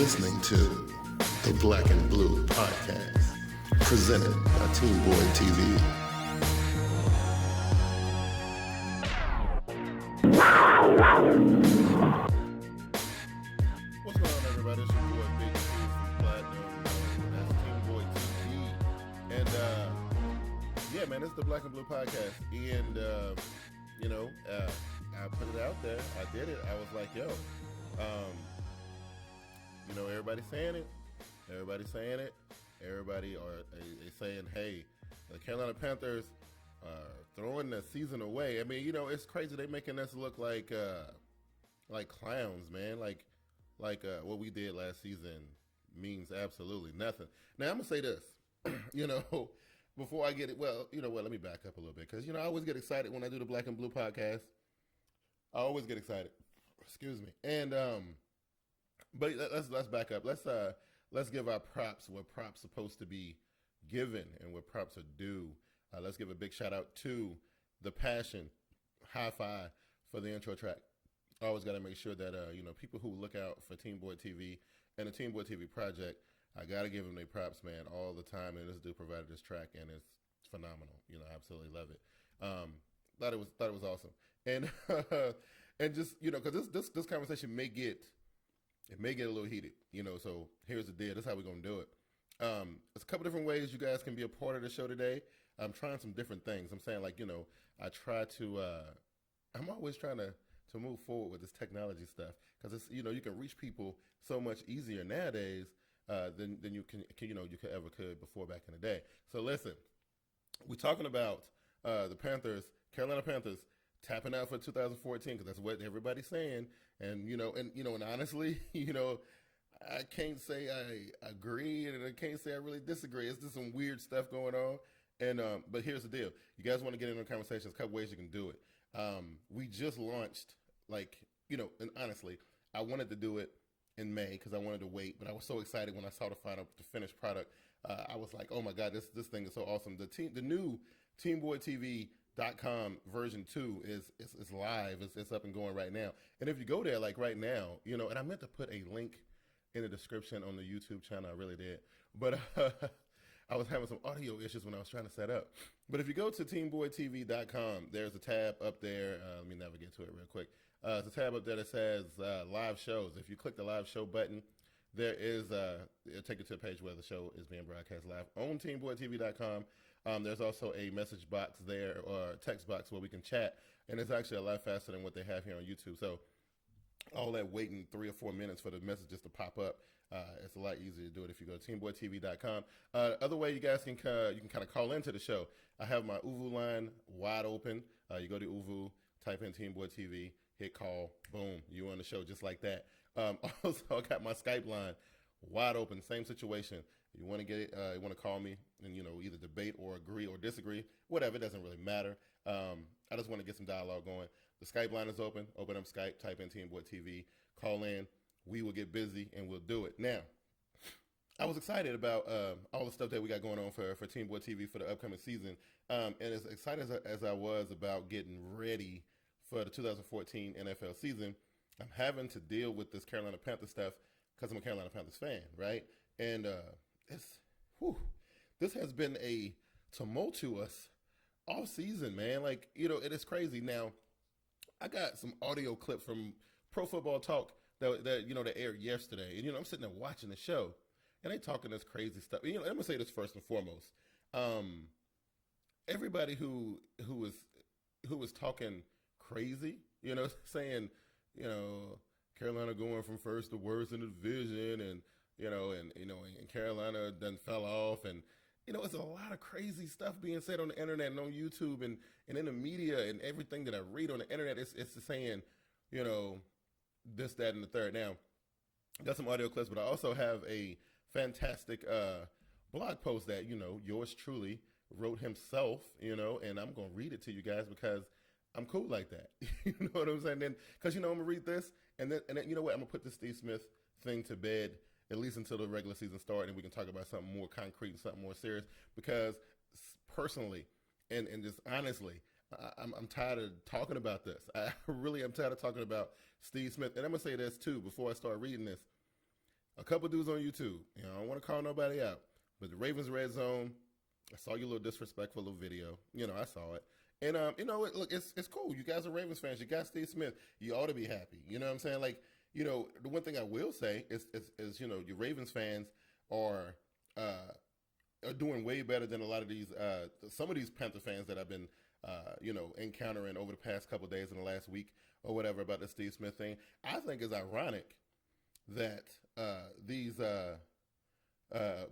listening to the Black and Blue Podcast, presented by TeamBoydTV. What's going on, everybody? It's your boy Big T from Platinum. That's TeamBoydTV. And, yeah, man, it's the Black and Blue Podcast. And, I put it out there. I did it. I was like, yo, everybody's saying it. Everybody's saying it. Everybody are saying, hey, the Carolina Panthers throwing the season away. I mean, it's crazy. They making us look like clowns, man. Like what we did last season means absolutely nothing. Now, I'm going to say this, before I get it. Well, you know what? Let me back up a little bit because, I always get excited when I do the Black and Blue Podcast. I always get excited. Excuse me. And, but let's back up. Let's give our props what props supposed to be given and what props are due. Let's give a big shout out to The Passion, High Five for the intro track. I always got to make sure that people who look out for TeamBoydTV and the TeamBoydTV project, I got to give them their props, man, all the time. And this dude provided this track, and it's phenomenal. I absolutely love it. Thought it was awesome, and and just because this conversation may get a little heated, So here's the deal. This is how we're gonna do it. There's a couple different ways you guys can be a part of the show today. I'm trying some different things. I'm saying I try to. I'm always trying to move forward with this technology stuff because it's you can reach people so much easier nowadays than you can ever could before back in the day. So listen, we're talking about the Panthers, Carolina Panthers, tapping out for 2014 because that's what everybody's saying. And and honestly, I can't say I agree and I can't say I really disagree. It's just some weird stuff going on. And but here's the deal: you guys want to get into a conversation? There's a couple ways you can do it. We just launched, and honestly, I wanted to do it in May because I wanted to wait, but I was so excited when I saw the finished product. I was like, oh my God, this thing is so awesome. The new TeamBoydTV.com version 2 is live. It's up and going right now. And if you go there right now, and I meant to put a link in the description on the YouTube channel. I really did. But I was having some audio issues when I was trying to set up. But if you go to TeamBoydTV.com, there's a tab up there. Let me navigate to it real quick. There's a tab up there that says live shows. If you click the live show button, there is it'll take you to a page where the show is being broadcast live on TeamBoydTV.com. There's also a message box there or text box where we can chat, and it's actually a lot faster than what they have here on YouTube. So all that waiting 3 or 4 minutes for the messages to pop up, it's a lot easier to do it if you go to TeamBoydTV.com. Other way you guys can kind of call into the show. I have my Uvu line wide open. You go to Uvu, type in TeamBoydTV, hit call, boom, you on the show just like that. Also, I got my Skype line wide open, same situation. You want to get it, you want to call me and, either debate or agree or disagree, whatever, it doesn't really matter. I just want to get some dialogue going. The Skype line is open. Open up Skype, type in TeamBoydTV, call in. We will get busy and we'll do it. Now, I was excited about all the stuff that we got going on for TeamBoydTV for the upcoming season. And as excited as I was about getting ready for the 2014 NFL season, I'm having to deal with this Carolina Panthers stuff because I'm a Carolina Panthers fan, right? And this has been a tumultuous off season, man. It is crazy. Now, I got some audio clips from Pro Football Talk that aired yesterday, and I'm sitting there watching the show, and they talking this crazy stuff. I'm gonna say this first and foremost. Everybody who was talking crazy, saying, Carolina going from first to worst in the division, and and Carolina done fell off, and it's a lot of crazy stuff being said on the internet and on YouTube and in the media and everything that I read on the internet. It's saying, this, that, and the third. Now, I got some audio clips, but I also have a fantastic blog post that yours truly wrote himself, and I'm gonna read it to you guys because I'm cool like that. You know what I'm saying? Then, because I'm gonna read this, and then you know what? I'm gonna put the Steve Smith thing to bed at least until the regular season starts, and we can talk about something more concrete and something more serious. Because personally, and just honestly, I'm tired of talking about this. I really am tired of talking about Steve Smith. And I'm gonna say this too before I start reading this. a couple dudes on YouTube. I don't want to call nobody out, but the Ravens Red Zone, I saw your little disrespectful little video. I saw it. And, look, it's cool. You guys are Ravens fans. You got Steve Smith. You ought to be happy. You know what I'm saying? Like, the one thing I will say is your Ravens fans are doing way better than a lot of these, some of these Panther fans that I've been, encountering over the past couple of days in the last week or whatever about the Steve Smith thing. I think it's ironic that these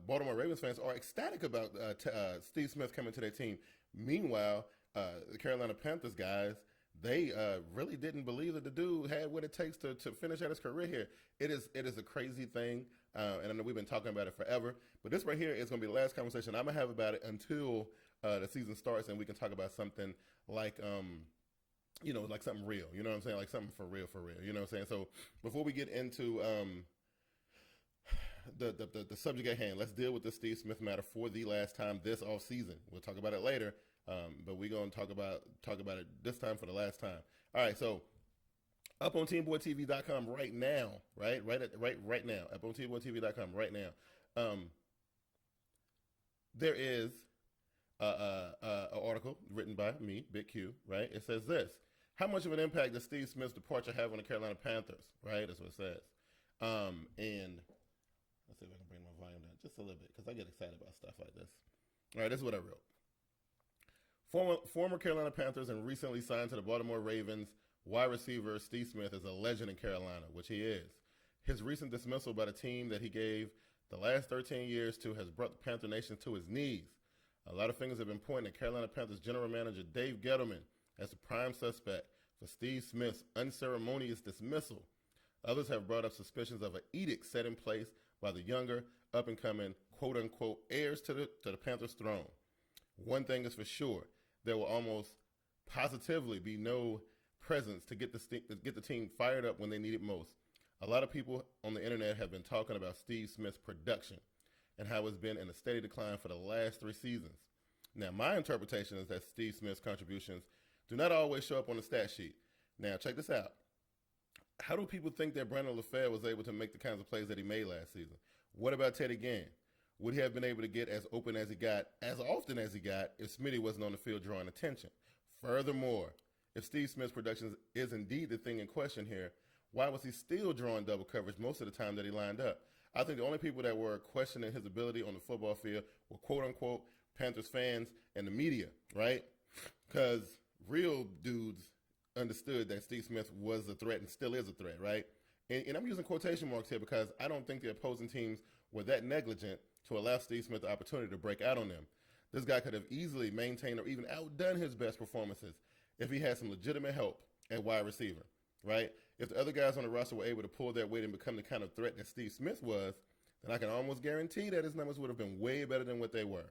Baltimore Ravens fans are ecstatic about Steve Smith coming to their team. Meanwhile, the Carolina Panthers guys, they really didn't believe that the dude had what it takes to finish out his career here. It is a crazy thing, and I know we've been talking about it forever, but this right here is going to be the last conversation I'm going to have about it until the season starts, and we can talk about something like, like something real, you know what I'm saying? Like something for real, you know what I'm saying? So before we get into the subject at hand, let's deal with the Steve Smith matter for the last time this off season. We'll talk about it later, but we're going to talk about it this time for the last time. All right, so up on TeamBoydTV.com right now, right now, up on TeamBoydTV.com right now, there is an article written by me, Big Q, right? It says this: how much of an impact does Steve Smith's departure have on the Carolina Panthers? Right, that's what it says. And let's see if I can bring my volume down just a little bit because I get excited about stuff like this. All right, this is what I wrote. Former Carolina Panthers and recently signed to the Baltimore Ravens wide receiver Steve Smith is a legend in Carolina, which he is. His recent dismissal by the team that he gave the last 13 years to has brought the Panther Nation to his knees. A lot of fingers have been pointing at Carolina Panthers general manager Dave Gettleman as the prime suspect for Steve Smith's unceremonious dismissal. Others have brought up suspicions of an edict set in place by the younger, up-and-coming, quote-unquote, heirs to the Panthers' throne. One thing is for sure, there will almost positively be no presence to get the team fired up when they need it most. A lot of people on the internet have been talking about Steve Smith's production and how it's been in a steady decline for the last 3 seasons. Now, my interpretation is that Steve Smith's contributions do not always show up on the stat sheet. Now, check this out. How do people think that Brandon LaFleur was able to make the kinds of plays that he made last season? What about Teddy Ginn? Would he have been able to get as open as he got, as often as he got, if Smitty wasn't on the field drawing attention? Furthermore, if Steve Smith's production is indeed the thing in question here, why was he still drawing double coverage most of the time that he lined up? I think the only people that were questioning his ability on the football field were quote-unquote Panthers fans and the media, right? Because real dudes understood that Steve Smith was a threat and still is a threat, right? And I'm using quotation marks here because I don't think the opposing teams were that negligent to allow Steve Smith the opportunity to break out on them. This guy could have easily maintained or even outdone his best performances if he had some legitimate help at wide receiver, right? If the other guys on the roster were able to pull their weight and become the kind of threat that Steve Smith was, then I can almost guarantee that his numbers would have been way better than what they were,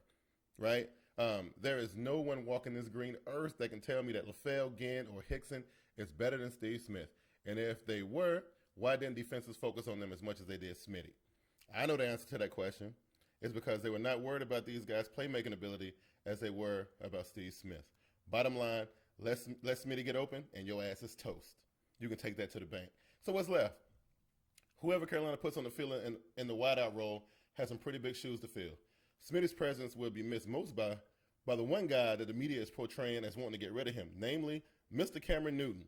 right? There is no one walking this green earth that can tell me that LaFleur, Ginn, or Hickson is better than Steve Smith. And if they were, why didn't defenses focus on them as much as they did Smitty? I know the answer to that question. It's because they were not worried about these guys' playmaking ability as they were about Steve Smith. Bottom line, let Smitty get open and your ass is toast. You can take that to the bank. So what's left? Whoever Carolina puts on the field in the wideout role has some pretty big shoes to fill. Smitty's presence will be missed most by the one guy that the media is portraying as wanting to get rid of him, namely Mr. Cameron Newton.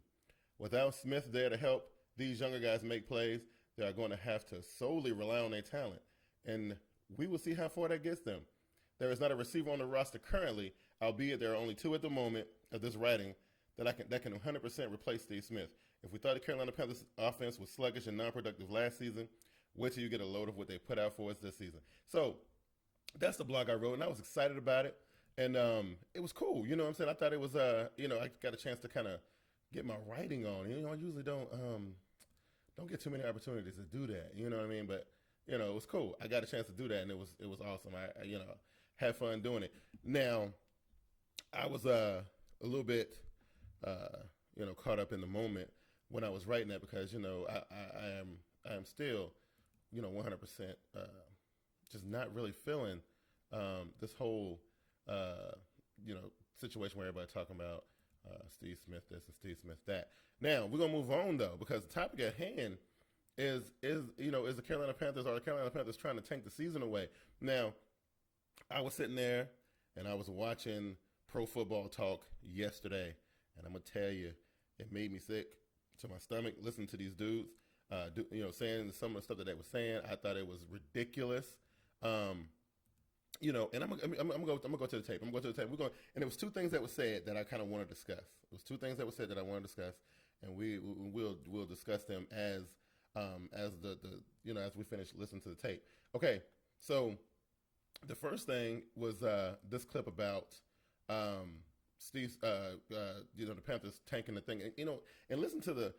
Without Smith there to help these younger guys make plays, they are going to have to solely rely on their talent. And we will see how far that gets them. There is not a receiver on the roster currently, albeit there are only 2 at the moment of this writing, that can 100% replace Steve Smith. If we thought the Carolina Panthers offense was sluggish and non-productive last season, wait till you get a load of what they put out for us this season. So that's the blog I wrote, and I was excited about it. And it was cool, you know what I'm saying? I thought it was, I got a chance to kind of get my writing on. I usually don't get too many opportunities to do that, you know what I mean? But, it was cool. I got a chance to do that, and it was awesome. I had fun doing it. Now, I was a little bit, caught up in the moment when I was writing that because, I am still, 100% just not really feeling this whole, situation where everybody's talking about Steve Smith this and Steve Smith that. Now, we're going to move on, though, because the topic at hand is the Carolina Panthers, or the Carolina Panthers trying to tank the season away? Now, I was sitting there and I was watching Pro Football Talk yesterday, and I'm gonna tell you, it made me sick to my stomach listening to these dudes, saying some of the stuff that they were saying. I thought it was ridiculous. And I'm gonna go to the tape. And it was two things that were said that I kind of want to discuss. It was two things that were said that I want to discuss, and we'll discuss them as we finish listening to the tape. Okay, so the first thing was this clip about Steve, the Panthers tanking the thing, and listen to the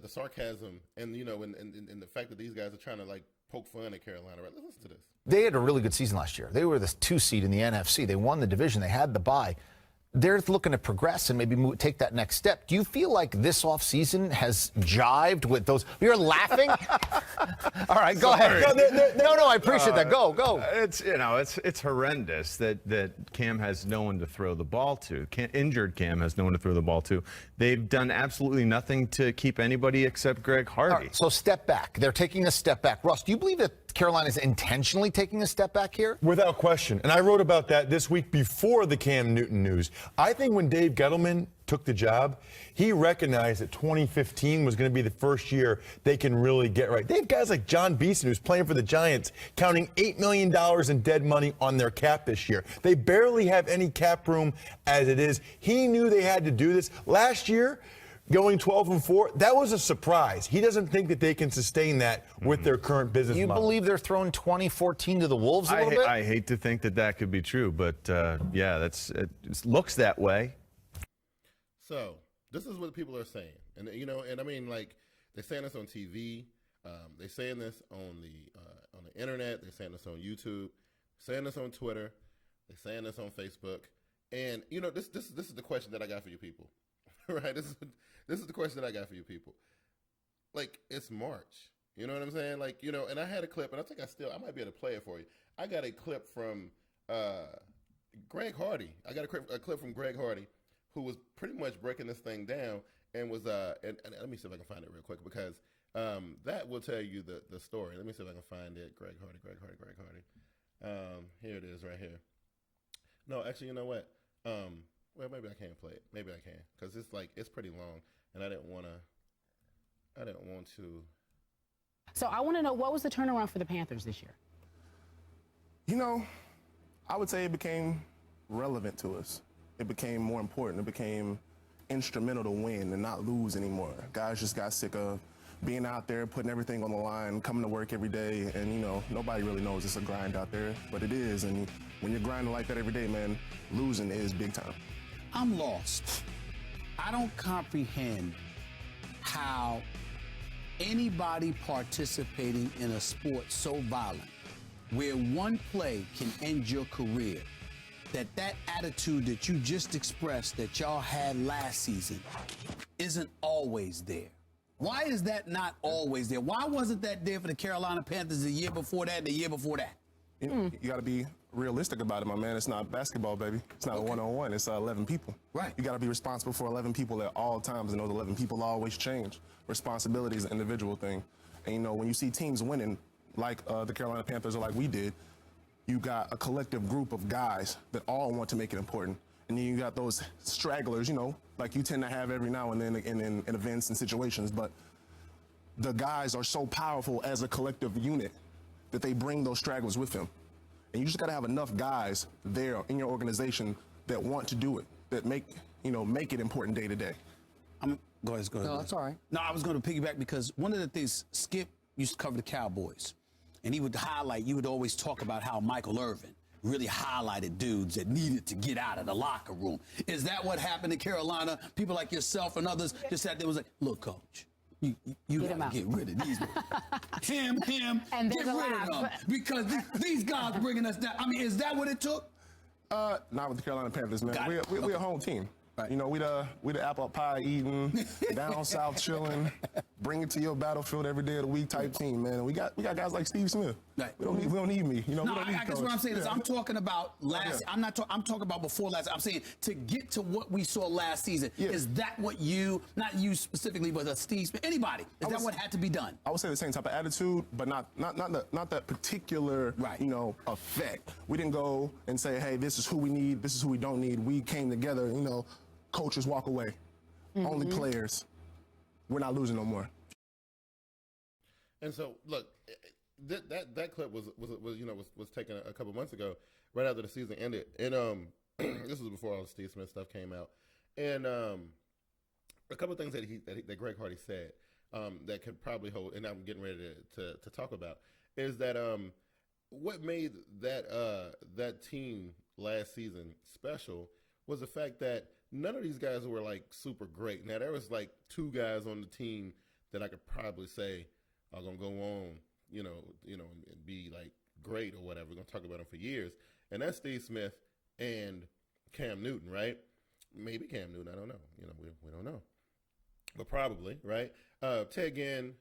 sarcasm and the fact that these guys are trying to like poke fun at Carolina. Right? Listen to this. They had a really good season last year. They were the 2 seed in the NFC. They won the division. They had the bye. They're looking to progress and maybe take that next step. Do you feel like this offseason has jived with those? You're laughing? All right, go ahead. No, I appreciate that. Go. It's horrendous that Cam has no one to throw the ball to. Injured Cam has no one to throw the ball to. They've done absolutely nothing to keep anybody except Greg Hardy. Right, so step back. They're taking a step back. Russ, do you believe that Carolina's intentionally taking a step back here? Without question. And I wrote about that this week before the Cam Newton news. I think when Dave Gettleman took the job, he recognized that 2015 was going to be the first year they can really get right. They have guys like John Beeson, who's playing for the Giants, counting $8 million in dead money on their cap this year. They barely have any cap room as it is. He knew they had to do this. Last year, going 12-4, that was a surprise. He doesn't think that they can sustain that with their current business model. You believe they're throwing 2014 to the Wolves a little bit? I hate to think that could be true, but it looks that way. So this is what people are saying, and I mean, like, they're saying this on TV, they're saying this on the internet, they're saying this on YouTube, saying this on Twitter, they're saying this on Facebook, and this is the question that I got for you people, right? This is the question that I got for you people. Like, it's March, you know what I'm saying? Like, and I had a clip, and I think I might be able to play it for you. I got a clip from Greg Hardy. I got a clip from Greg Hardy, who was pretty much breaking this thing down, and was and let me see if I can find it real quick, because that will tell you the story. Let me see if I can find it. Greg Hardy. Here it is right here. No, actually, you know what? Well, maybe I can't play it. Maybe I can, because it's pretty long, and I didn't want to. So I want to know, what was the turnaround for the Panthers this year? I would say it became relevant to us. It became more important. It became instrumental to win and not lose anymore. Guys just got sick of being out there, putting everything on the line, coming to work every day, and nobody really knows it's a grind out there, but it is. And when you're grinding like that every day, man, losing is big time. I'm lost. I don't comprehend how anybody participating in a sport so violent, where one play can end your career, that attitude that you just expressed that y'all had last season isn't always there. Why is that not always there? Why wasn't that there for the Carolina Panthers the year before that and the year before that? You got to be realistic about it, my man. It's not basketball, baby. It's not a one-on-one. It's 11 people. Right. You got to be responsible for 11 people at all times, and those 11 people always change. Responsibility is an individual thing. And, when you see teams winning, like the Carolina Panthers or like we did, you got a collective group of guys that all want to make it important. And then you got those stragglers, like you tend to have every now and then in events and situations. But the guys are so powerful as a collective unit that they bring those stragglers with them. And you just got to have enough guys there in your organization that want to do it, that make it important day to day. Go ahead. No, that's all right. No, I was going to piggyback, because one of the things, Skip used to cover the Cowboys, and he would you would always talk about how Michael Irvin really highlighted dudes that needed to get out of the locker room. Is that what happened in Carolina? People like yourself and others just sat there and was like, look, coach, you got to get rid of these. him, and get rid of them. Because these guys bringing us down. I mean, is that what it took? Not with the Carolina Panthers, man. We're a home team. Right. We the apple pie eating, down south chilling. bring it to your battlefield every day of the week type team, man. We got guys like Steve Smith. Right. We don't need me. You know, No, we don't need I guess coach. what I'm saying is Yeah. I'm talking about last. Yeah. I'm talking about before last. I'm saying to get to what we saw last season. Yeah. Is that what you, not you specifically, but Steve Smith, anybody? Is that what had to be done? I would say the same type of attitude, but not that particular, Right. effect. We didn't go and say, hey, this is who we need, this is who we don't need. We came together, coaches walk away. Only players. We're not losing no more. And so, look, that clip was taken a couple months ago, right after the season ended, and this was before all the Steve Smith stuff came out, and a couple of things that Greg Hardy said that could probably hold, and I'm getting ready to talk about, is that what made that team last season special was the fact that none of these guys were like super great. Now there was like 2 guys on the team that I could probably say are gonna go on, and be like great or whatever. We're gonna talk about them for years, and that's Steve Smith and Cam Newton, right? Maybe Cam Newton, I don't know. We don't know, but probably, right? Ted Ginn,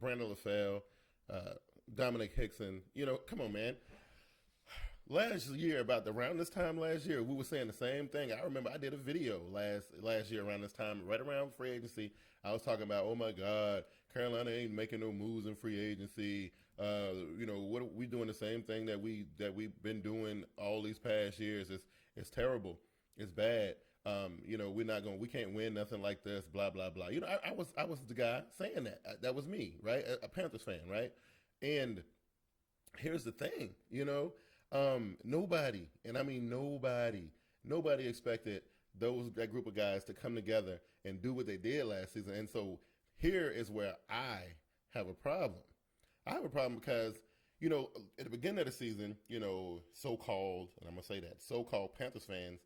Brandon LaFell, Dominic Hickson. Come on, man. Last year, around this time last year, we were saying the same thing. I remember I did a video last year around this time, right around free agency. I was talking about, oh my God, Carolina ain't making no moves in free agency. What are we doing the same thing that we've been doing all these past years? It's terrible. It's bad. We can't win nothing like this. Blah blah blah. I was the guy saying that. That was me, right? A Panthers fan, right? And here's the thing, nobody, and I mean nobody expected that group of guys to come together and do what they did last season. And so here is where I have a problem. I have a problem because, at the beginning of the season, so-called, and I'm going to say that, so-called Panthers fans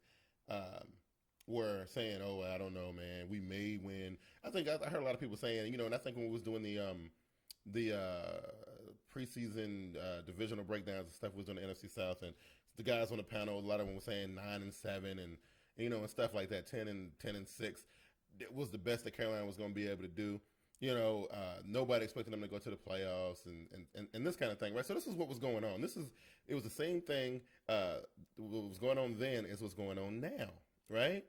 were saying, oh, I don't know, man, we may win. I heard a lot of people saying, and I think when we was doing the preseason divisional breakdowns and stuff, we was doing the NFC South, and the guys on the panel, a lot of them were saying 9-7 and and stuff like that, 10-6. It was the best that Carolina was going to be able to do. Nobody expected them to go to the playoffs and this kind of thing, right? So this is what was going on. It was the same thing. What was going on then is what's going on now, right?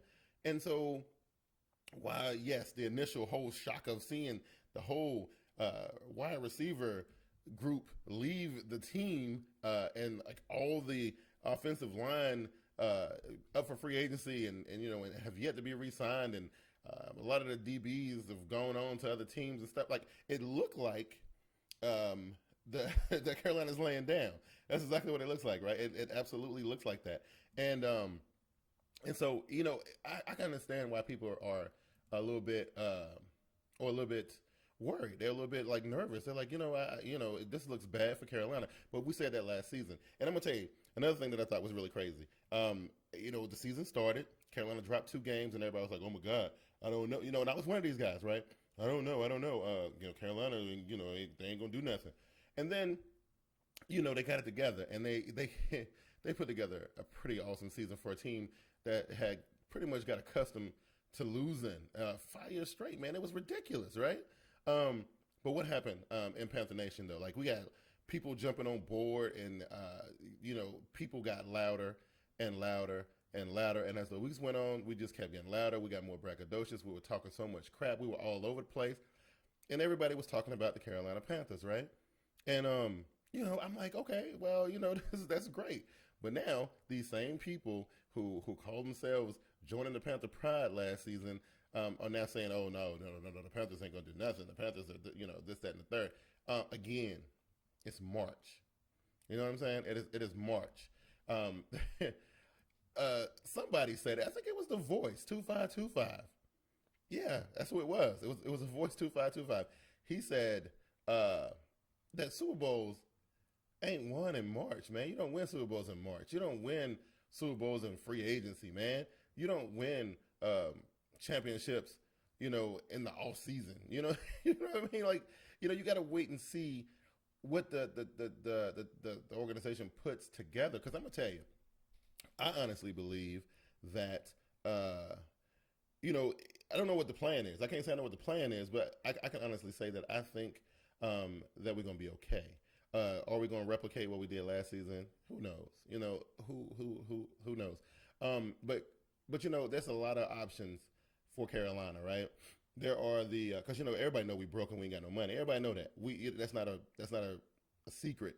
And so, while yes, the initial whole shock of seeing the whole wide receiver group leave the team and like all the offensive line up for free agency and have yet to be re-signed, and a lot of the DBs have gone on to other teams and stuff. Like, it looked like the Carolina's laying down. That's exactly what it looks like, right? It absolutely looks like that. And so I can understand why people are a little bit worried. They're a little bit like nervous. They're like, this looks bad for Carolina. But we said that last season. And I'm gonna tell you another thing that I thought was really crazy. The season started. Carolina dropped 2 games, and everybody was like, "Oh my God, I don't know." And I was one of these guys, right? I don't know. Carolina, they ain't gonna do nothing. And then, they got it together, and they put together a pretty awesome season for a team that had pretty much got accustomed to losing 5 years straight. Man, it was ridiculous, right? But what happened in Panther Nation, though? Like, we got people jumping on board, and people got louder and louder and louder. And as the weeks went on, we just kept getting louder. We got more braggadocious. We were talking so much crap. We were all over the place, and everybody was talking about the Carolina Panthers, right? And I'm like, okay, well, that's great. But now these same people who called themselves joining the Panther Pride last season are now saying, oh, no, the Panthers ain't going to do nothing. The Panthers are, this, that, and the third. Again, it's March. You know what I'm saying? It is March. Somebody said, I think it was The Voice, 2525. Yeah, that's who it was. It was The Voice 2525. He said that Super Bowls ain't won in March, man. You don't win Super Bowls in March. You don't win Super Bowls in free agency, man. You don't win championships, in the off season. You know what I mean? Like, you got to wait and see what the organization puts together. Because I'm gonna tell you, I honestly believe that I don't know what the plan is. I can't say I know what the plan is, but I can honestly say that I think that we're going to be okay. Are we going to replicate what we did last season? Who knows? Who knows? But there's a lot of options for Carolina, right? There are because everybody know we broke and we ain't got no money. Everybody know that. That's not a secret.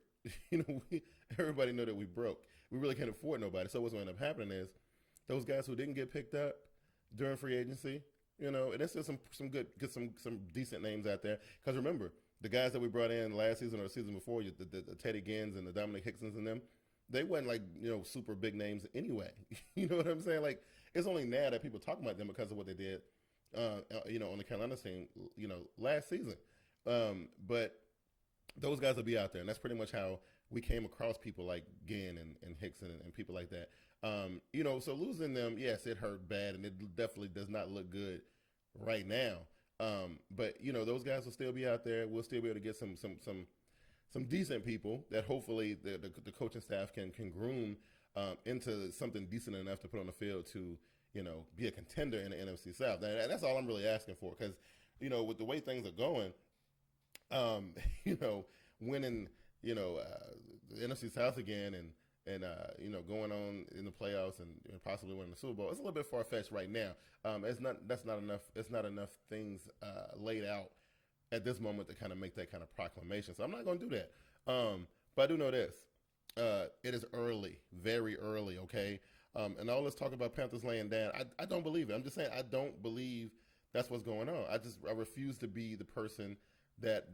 Everybody know that we broke. We really can't afford nobody. So what's going to end up happening is those guys who didn't get picked up during free agency, and there's still some decent names out there. Because remember, the guys that we brought in last season or the season before, the Teddy Gins and the Dominic Hicksons and them, they wasn't like super big names anyway. You know what I'm saying? Like, it's only now that people talk about them because of what they did, on the Carolina team, last season. But those guys will be out there, and that's pretty much how we came across people like Ginn and Hickson and people like that. So losing them, yes, it hurt bad, and it definitely does not look good right now. But those guys will still be out there. We'll still be able to get some decent people that hopefully the coaching staff can groom into something decent enough to put on the field to be a contender in the NFC South. And that's all I'm really asking for, because with the way things are going, winning the NFC South again and going on in the playoffs and possibly winning the Super Bowl, it's a little bit far-fetched right now. It's not enough things laid out at this moment to kind of make that kind of proclamation. So I'm not going to do that. But I do know this. It is early, very early, okay? And all this talk about Panthers laying down, I don't believe it. I'm just saying I don't believe that's what's going on. I refuse to be the person that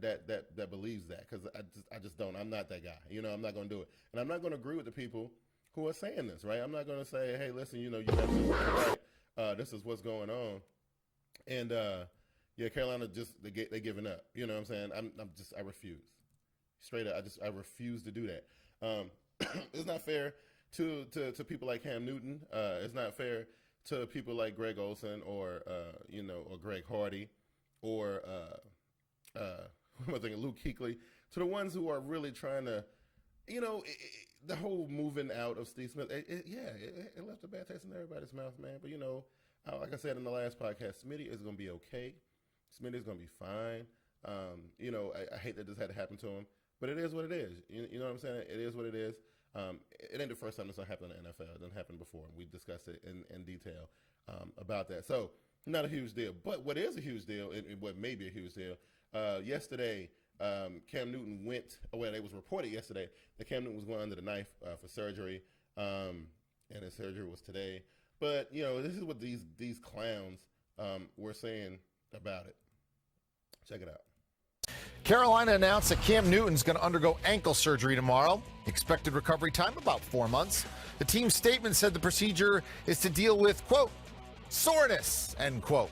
believes that, because I just don't. I'm not that guy. I'm not going to do it. And I'm not going to agree with the people who are saying this, right? I'm not going to say, hey, listen, you got this right. This is what's going on. And, Carolina they giving up. You know what I'm saying? I refuse. Straight up, I refuse to do that. It's not fair to people like Cam Newton. It's not fair to people like Greg Olsen or Greg Hardy or what am I thinking, Luke Kuechly, to the ones who are really trying to, the whole moving out of Steve Smith. It left a bad taste in everybody's mouth, man. But like I said in the last podcast, Smitty is going to be okay. Smitty's going to be fine. I hate that this had to happen to him, but it is what it is. You know what I'm saying? It is what it is. It ain't the first time this going to happen in the NFL. It didn't happen before. We discussed it in detail about that. So not a huge deal. But what is a huge deal, and what may be a huge deal, yesterday, Cam Newton it was reported yesterday that Cam Newton was going under the knife for surgery, and his surgery was today. But, this is what these clowns were saying about it. Check it out. Carolina announced that Cam Newton's going to undergo ankle surgery tomorrow. Expected recovery time about 4 months. The team's statement said the procedure is to deal with, quote, soreness, end quote.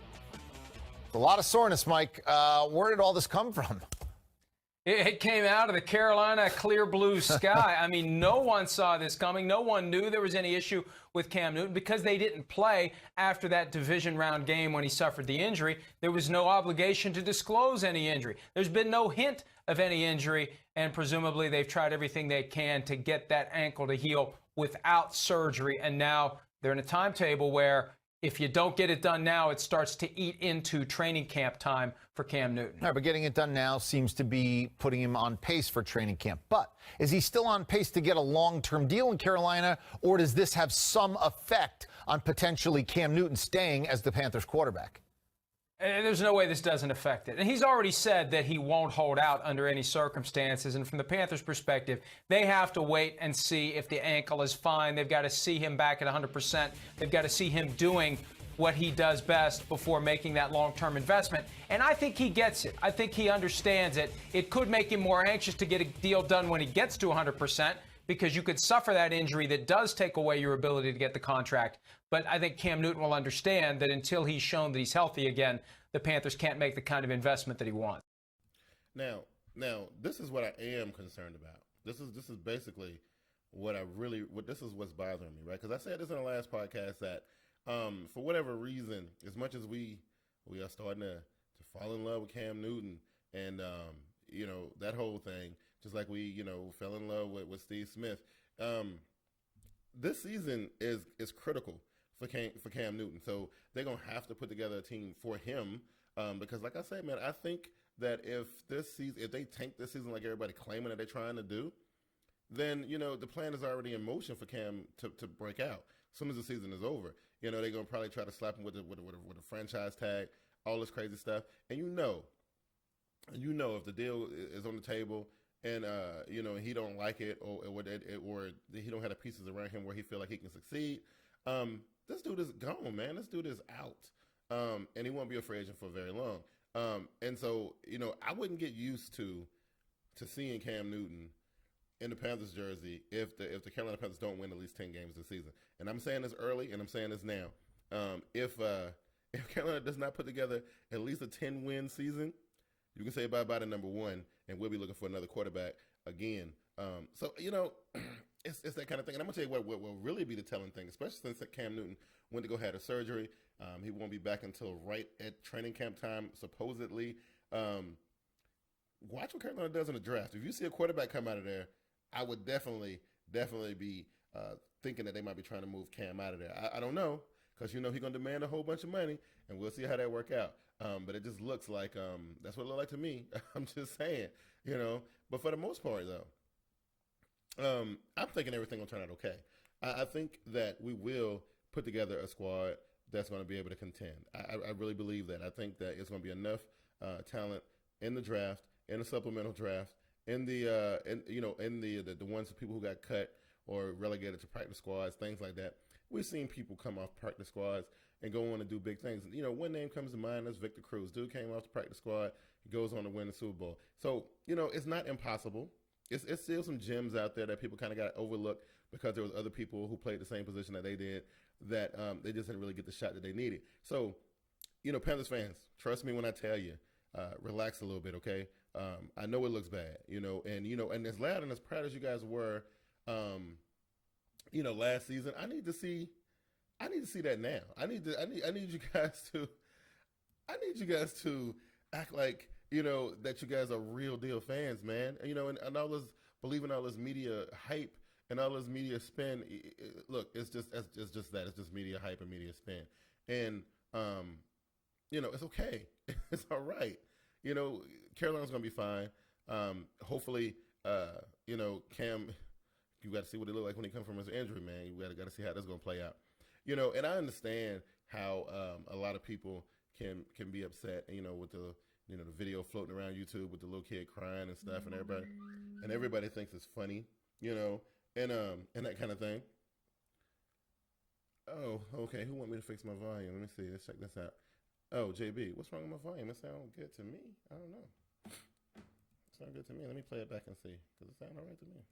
A lot of soreness, Mike. Where did all this come from? It came out of the Carolina clear blue sky. I mean, no one saw this coming. No one knew there was any issue with Cam Newton because they didn't play after that division round game when he suffered the injury. There was no obligation to disclose any injury. There's been no hint of any injury, and presumably they've tried everything they can to get that ankle to heal without surgery. And now they're in a timetable where if you don't get it done now, it starts to eat into training camp time for Cam Newton. All right, but getting it done now seems to be putting him on pace for training camp. But is he still on pace to get a long-term deal in Carolina, or does this have some effect on potentially Cam Newton staying as the Panthers quarterback? There's no way this doesn't affect it. And he's already said that he won't hold out under any circumstances. And from the Panthers' perspective, they have to wait and see if the ankle is fine. They've got to see him back at 100%. They've got to see him doing what he does best before making that long-term investment. And I think he gets it. I think he understands it. It could make him more anxious to get a deal done when he gets to 100%, because you could suffer that injury that does take away your ability to get the contract. But I think Cam Newton will understand that until he's shown that he's healthy again, the Panthers can't make the kind of investment that he wants. Now, this is what I am concerned about. This is basically this is what's bothering me, right? Because I said this in the last podcast that for whatever reason, as much as we are starting to fall in love with Cam Newton and that whole thing, just like we fell in love with Steve Smith, this season is critical for Cam Newton. So they're going to have to put together a team for him because, like I said, man, I think that if they tank this season like everybody claiming that they're trying to do, then, the plan is already in motion for Cam to break out. As soon as the season is over, they're going to probably try to slap him with a franchise tag, all this crazy stuff. And if the deal is on the table and, he don't like it or he don't have the pieces around him where he feel like he can succeed, this dude is gone, man. This dude is out. And he won't be a free agent for very long. And so, I wouldn't get used to seeing Cam Newton in the Panthers jersey if the Carolina Panthers don't win at least 10 games this season. And I'm saying this early and I'm saying this now. If Carolina does not put together at least a 10-win season, you can say bye-bye to number one, and we'll be looking for another quarterback again. So, it's that kind of thing. And I'm going to tell you what will really be the telling thing, especially since Cam Newton went to go have a surgery. He won't be back until right at training camp time, supposedly. Watch what Carolina does in the draft. If you see a quarterback come out of there, I would definitely be thinking that they might be trying to move Cam out of there. I don't know, because he's going to demand a whole bunch of money, and we'll see how that work out. But it just looks like that's what it looked like to me. I'm just saying, But for the most part, though, I'm thinking everything will turn out okay. I think that we will put together a squad that's going to be able to contend. I really believe that. I think that it's going to be enough talent in the draft, in the supplemental draft, in the ones of people who got cut or relegated to practice squads, things like that. We've seen people come off practice squads and go on to do big things. One name comes to mind, that's Victor Cruz. Dude came off the practice squad, he goes on to win the Super Bowl. So, it's not impossible. It's still some gems out there that people kind of got overlooked because there was other people who played the same position that they did that they just didn't really get the shot that they needed. So, Panthers fans, trust me when I tell you, relax a little bit, okay? I know it looks bad, and as loud and as proud as you guys were, last season, I need to see that now. I need you guys to act like, that you guys are real deal fans, man. And all this believing all this media hype and all this media spin. Look, it's just that. It's just media hype and media spin. And it's okay. It's all right. Carolina's gonna be fine. Hopefully, Cam, you got to see what it look like when he comes from his injury, man. You got to see how that's gonna play out. And I understand how a lot of people can be upset. With the the video floating around YouTube with the little kid crying and stuff, and everybody thinks it's funny, and that kind of thing. Oh, okay. Who want me to fix my volume? Let me see. Let's check this out. Oh, JB, what's wrong with my volume? It sounds good to me. I don't know. It sounds good to me. Let me play it back and see, because it sounds all right to me.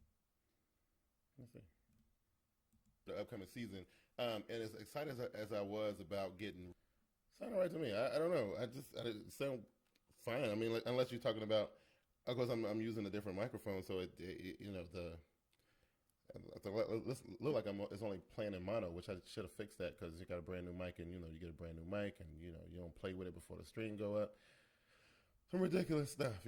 Let's see. The upcoming season, and as excited as I was about getting, sound all right to me. I don't know. I sound fine. I mean, like, unless you're talking about, of course, I'm using a different microphone, so it look like it's only playing in mono, which I should have fixed that because you got a brand new mic, and you get a brand new mic, and you don't play with it before the stream go up. Some ridiculous stuff,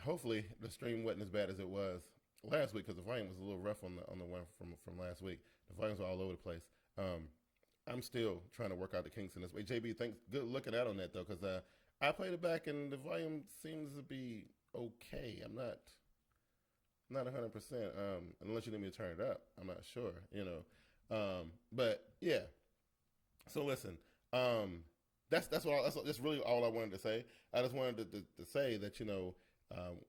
Hopefully the stream wasn't as bad as it was last week, because the volume was a little rough on the one from last week. The volumes were all over the place. I'm still trying to work out the kinks in this way. JB, thanks. Good looking out on that though, because I played it back and the volume seems to be okay. I'm not 100%. Unless you need me to turn it up, I'm not sure. But yeah. So listen, that's really all I wanted to say. I just wanted to say that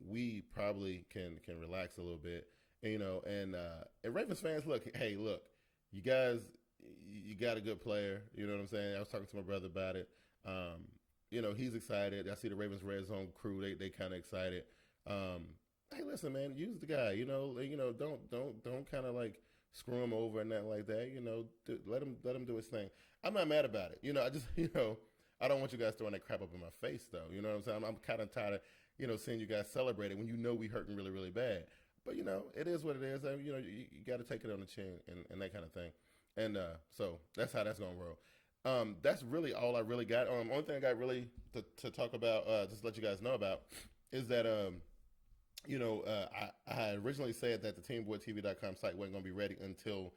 we probably can relax a little bit, and Ravens fans, look, you guys, you got a good player. You know what I'm saying? I was talking to my brother about it. He's excited. I see the Ravens Red Zone crew. They kind of excited. Hey, listen, man, use the guy. Don't kind of like screw him over and nothing like that. Let him do his thing. I'm not mad about it. I just I don't want you guys throwing that crap up in my face though. You know what I'm saying? I'm kind of tired of seeing you guys celebrate it when we hurting really, really bad. But it is what it is. You got to take it on the chin and that kind of thing. And so that's how that's gonna roll. That's really all I really got. Only thing I got really to talk about, just to let you guys know about, is that I had originally said that the TeamBoydTV.com site wasn't gonna be ready until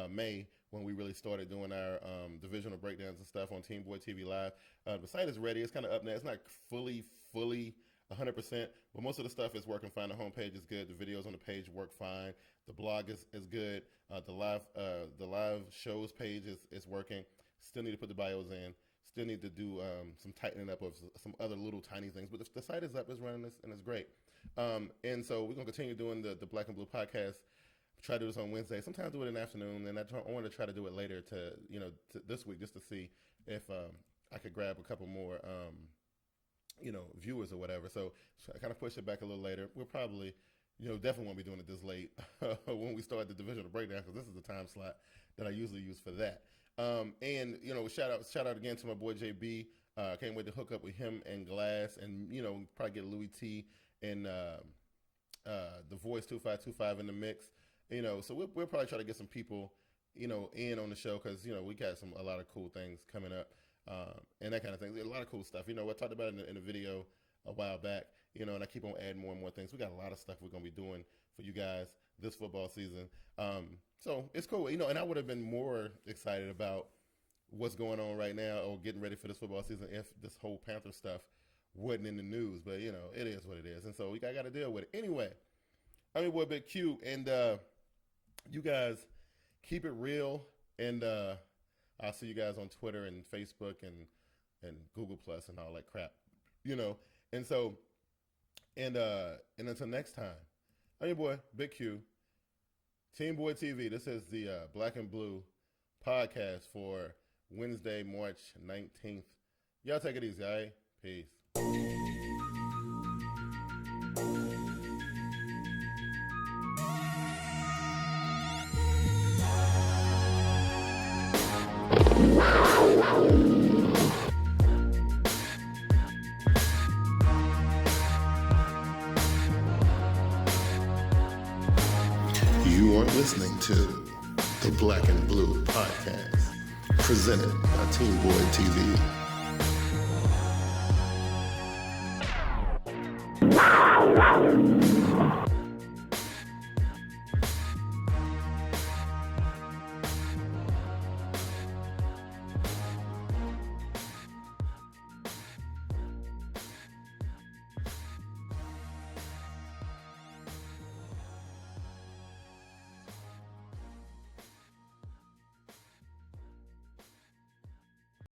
May, when we really started doing our divisional breakdowns and stuff on TeamBoydTV Live. The site is ready. It's kind of up now. It's not fully 100%, but most of the stuff is working fine. The homepage is good. The videos on the page work fine. The blog is good. The live shows page is working. Still need to put the bios in. Still need to do some tightening up of some other little tiny things. But the site is up, it's running, and it's great. And so we're going to continue doing the Black and Blue podcast. Try to do this on Wednesday. Sometimes do it in the afternoon, and I want to try to do it later to this week, just to see if I could grab a couple more viewers or whatever. So I kind of push it back a little later. We'll probably definitely won't be doing it this late when we start the divisional breakdown, because this is the time slot that I usually use for that. And shout out again to my boy JB. Can't wait to hook up with him and Glass, and probably get Louie Tee and the Voice 2525 in the mix. So we'll probably try to get some people, in on the show, because, we got a lot of cool things coming up, and that kind of thing. A lot of cool stuff. I talked about it in the video a while back, and I keep on adding more and more things. We got a lot of stuff we're going to be doing for you guys this football season. So it's cool, and I would have been more excited about what's going on right now or getting ready for this football season if this whole Panther stuff wasn't in the news. But, it is what it is. And so we got to deal with it. Anyway, I'm your boy Big Q, and you guys keep it real, and I'll see you guys on Twitter and Facebook and Google Plus and all that crap, And so, and until next time, I'm your boy Big Q, TeamBoydTV. This is the Black and Blue podcast for Wednesday, March 19th. Y'all take it easy, all right? Peace. You are listening to the Black and Blue podcast, presented by TeamBoydTV.